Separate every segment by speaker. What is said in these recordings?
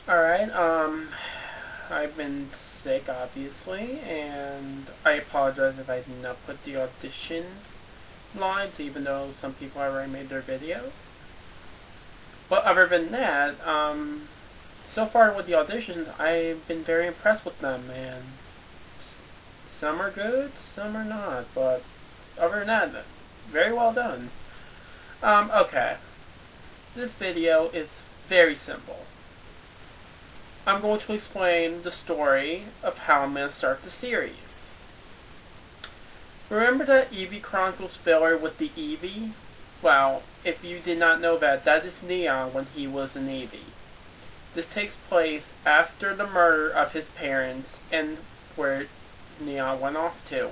Speaker 1: Alright, I've been sick, obviously, and I apologize if I did not put the audition lines, even though some people already made their videos. But other than that, so far with the auditions, I've been very impressed with them, and some are good, some are not, but other than that, very well done. Okay. This video is very simple. I'm going to explain the story of how I'm going to start the series. Remember that Eevee Chronicles filler with the Eevee? Well, if you did not know that, that is Neon when he was an Eevee. This takes place after the murder of his parents and where Neon went off to.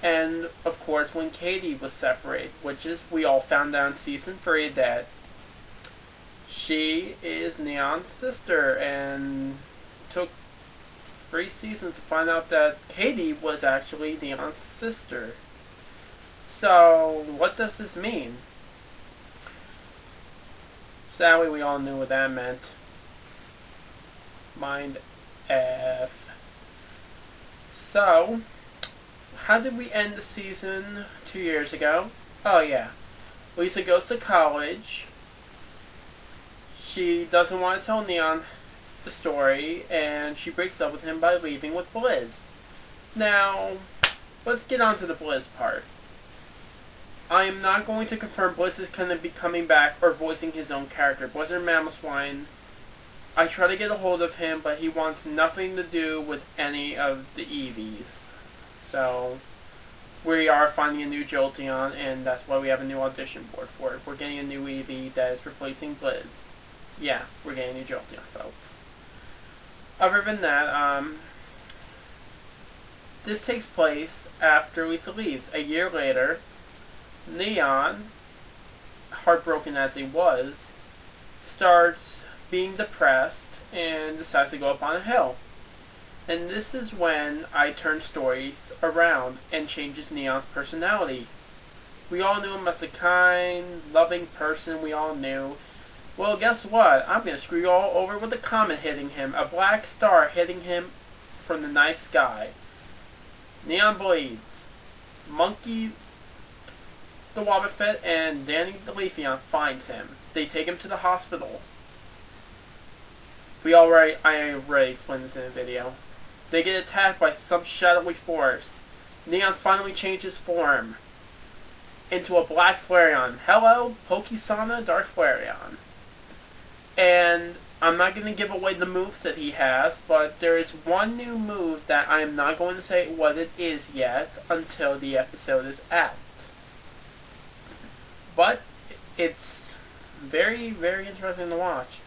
Speaker 1: And, of course, when Katie was separated, which is, we all found out in Season 3 that she is Neon's sister, and took 3 seasons to find out that Katie was actually Neon's sister. So, what does this mean? Sadly, we all knew what that meant. Mind F. So, how did we end the season 2 years ago? Oh yeah. Lisa goes to college. She doesn't want to tell Neon the story, and she breaks up with him by leaving with Blizz. Now, let's get on to the Blizz part. I am not going to confirm Blizz is going to be coming back or voicing his own character. Blizzard Mamoswine, I try to get a hold of him, but he wants nothing to do with any of the Eevees. So, we are finding a new Jolteon, and that's why we have a new audition board for it. We're getting a new Eevee that is replacing Blizz. Yeah, we're getting a new Jolteon, folks. Other than that, this takes place after Lisa leaves. A year later, Neon, heartbroken as he was, starts being depressed and decides to go up on a hill. And this is when I turn stories around and changes Neon's personality. We all knew him as a kind, loving person, we all knew. Well, guess what? I'm going to screw you all over with a comet hitting him. A black star hitting him from the night sky. Neon bleeds. Monkey the Wobbuffet and Danny the Leafeon finds him. They take him to the hospital. I already explained this in the video. They get attacked by some shadowy force. Neon finally changes form into a black Flareon. Hello, Pokesana Dark Flareon. And I'm not going to give away the moves that he has, but there is one new move that I am not going to say what it is yet until the episode is out. But it's very, very interesting to watch.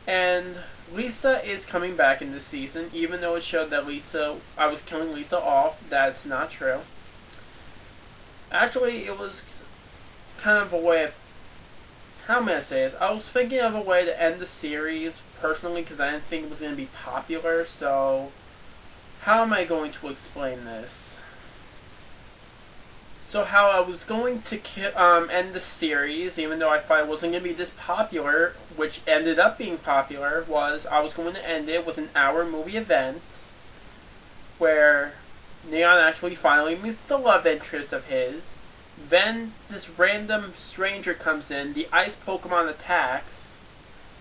Speaker 1: And Lisa is coming back in this season, even though it showed that I was killing Lisa off. That's not true. Actually, it was kind of a way of, how may I say this? I was thinking of a way to end the series, personally, because I didn't think it was going to be popular, so how am I going to explain this? So how I was going to end the series, even though I thought it wasn't going to be this popular, which ended up being popular, was I was going to end it with an hour movie event where Neon actually finally meets the love interest of his. Then this random stranger comes in, the ice Pokemon attacks,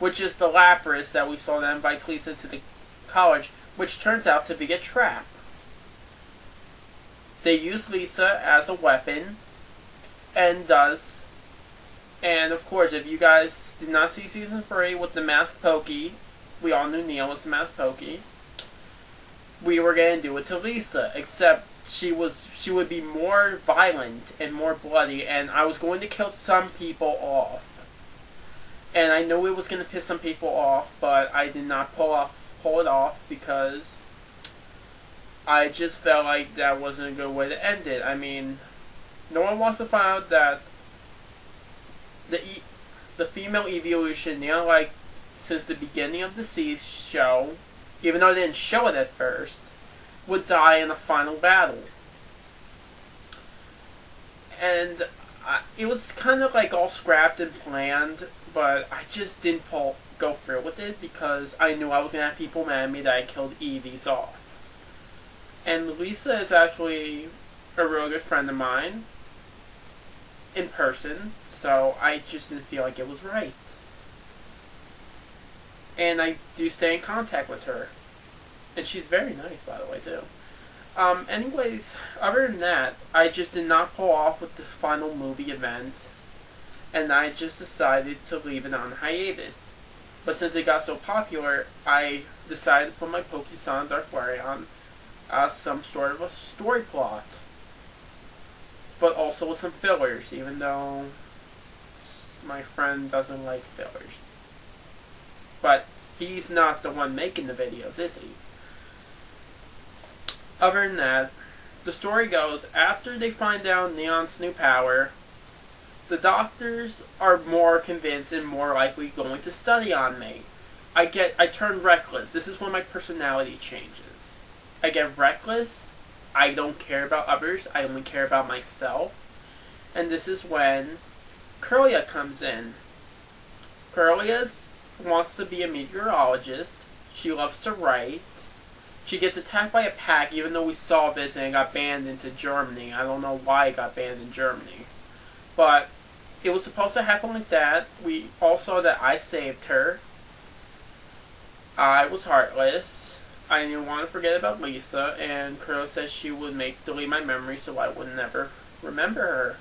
Speaker 1: which is the Lapras that we saw that invites Lisa to the college, which turns out to be a trap. They use Lisa as a weapon, and of course, if you guys did not see Season 3 with the Masked Pokey, we all knew Neon was the Masked Pokey, we were going to do it to Lisa, except she would be more violent and more bloody, and I was going to kill some people off. And I knew it was going to piss some people off, but I did not pull it off because I just felt like that wasn't a good way to end it. I mean, no one wants to find out that the female evolution, Neon, like, since the beginning of the show, even though they didn't show it at first, would die in the final battle. And it was kind of like all scrapped and planned, but I just didn't pull go through with it because I knew I was going to have people mad at me that I killed Eevee's off. And Lisa is actually a really good friend of mine in person, so I just didn't feel like it was right. And I do stay in contact with her. And she's very nice, by the way, too. Anyways, other than that, I just did not pull off with the final movie event, and I just decided to leave it on hiatus. But since it got so popular, I decided to put my Pokemon Dark Flareon as some sort of a story plot. But also with some fillers, even though my friend doesn't like fillers. But he's not the one making the videos, is he? Other than that, the story goes, after they find out Neon's new power, the doctors are more convinced and more likely going to study on me. I turn reckless. This is when my personality changes. I get reckless. I don't care about others. I only care about myself. And this is when Curlia comes in. Curlia wants to be a meteorologist. She loves to write. She gets attacked by a pack, even though we saw this and it got banned into Germany. I don't know why it got banned in Germany. But it was supposed to happen like that. We all saw that I saved her. I was heartless. I didn't want to forget about Lisa, and Curl says she would delete my memory so I would never remember her.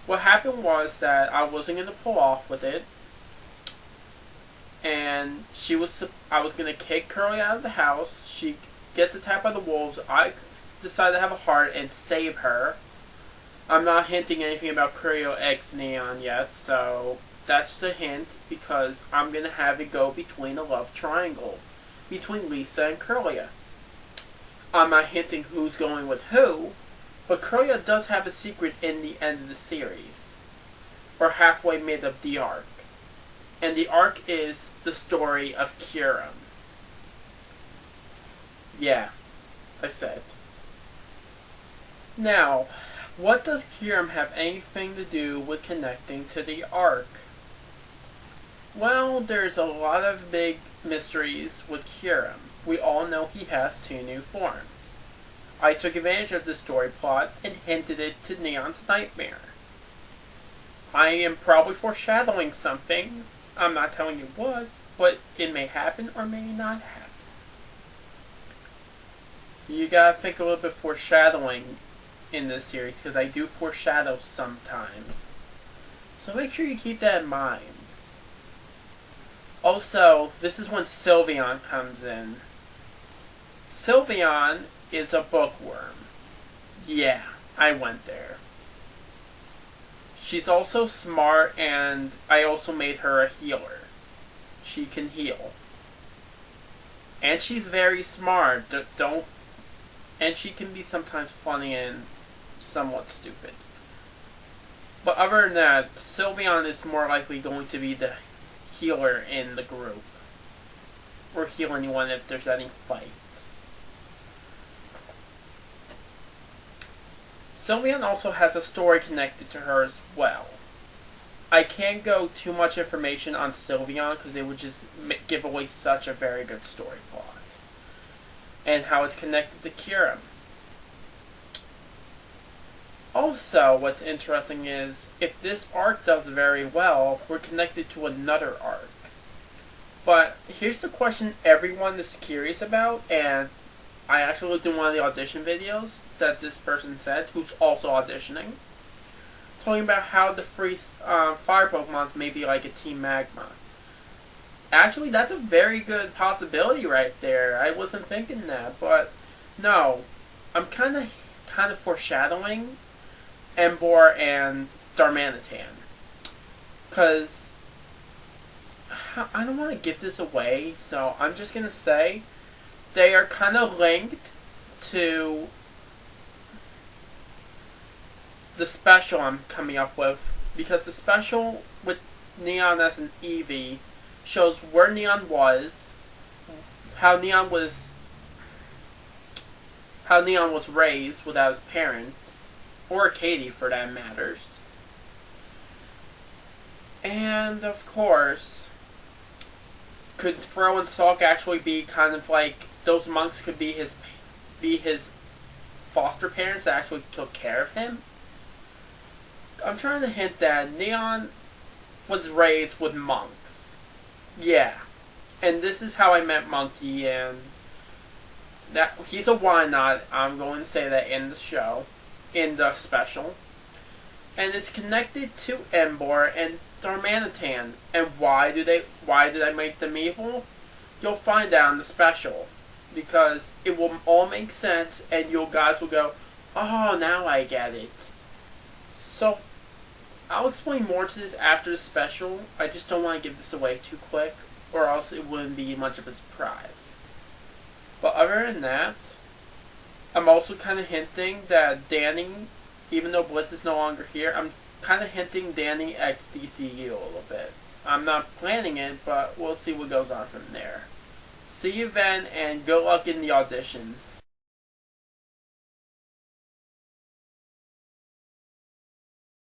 Speaker 1: What happened was that I wasn't going to pull off with it, and I was going to kick Curly out of the house. She gets attacked by the wolves. I decide to have a heart and save her. I'm not hinting anything about Curio X Neon yet, so that's the hint, because I'm going to have it go between a love triangle between Lisa and Curlia. I'm not hinting who's going with who, but Curlia does have a secret in the end of the series, or halfway mid of the arc. And the arc is the story of Kyurem. Yeah, I said. Now, what does Kyurem have anything to do with connecting to the arc? Well, there's a lot of big mysteries with Kyurem. We all know he has 2 new forms. I took advantage of the story plot and hinted it to Neon's Nightmare. I am probably foreshadowing something. I'm not telling you what, but it may happen or may not happen. You gotta think a little bit foreshadowing in this series, because I do foreshadow sometimes. So make sure you keep that in mind. Also, this is when Sylveon comes in. Sylveon is a bookworm. Yeah, I went there. She's also smart, and I also made her a healer. She can heal. And she's very smart. And she can be sometimes funny and somewhat stupid. But other than that, Sylveon is more likely going to be the healer in the group. Or heal anyone if there's any fights. Sylveon also has a story connected to her as well. I can't go too much information on Sylveon because it would just give away such a very good story plot. And how it's connected to Kyurem. Also, what's interesting is, if this arc does very well, we're connected to another arc. But here's the question everyone is curious about, and I actually looked in one of the audition videos that this person said, who's also auditioning, talking about how the free fire Pokemons may be like a Team Magma. Actually, that's a very good possibility right there. I wasn't thinking that, but no. I'm kind of foreshadowing Emboar and Darmanitan. Because I don't want to give this away, so I'm just going to say they are kind of linked to the special I'm coming up with. Because the special with Neon as an Eevee shows where Neon was, how Neon was raised without his parents, or Katie for that matters. And of course, could Fro and Stalk actually be kind of like those monks could be his foster parents that actually took care of him? I'm trying to hint that Neon was raised with monks. Yeah. And this is how I met Monkey, and that he's a Wynot. I'm going to say that in the show, in the special. And it's connected to Emboar and Darmanitan. And why did I make them evil? You'll find out in the special. Because it will all make sense, and you guys will go, oh, now I get it. So, I'll explain more to this after the special. I just don't want to give this away too quick, or else it wouldn't be much of a surprise. But other than that, I'm also kind of hinting that Danny, even though Blizz is no longer here, I'm kind of hinting Danny X DCU a little bit. I'm not planning it, but we'll see what goes on from there. See you then, and good luck in the auditions.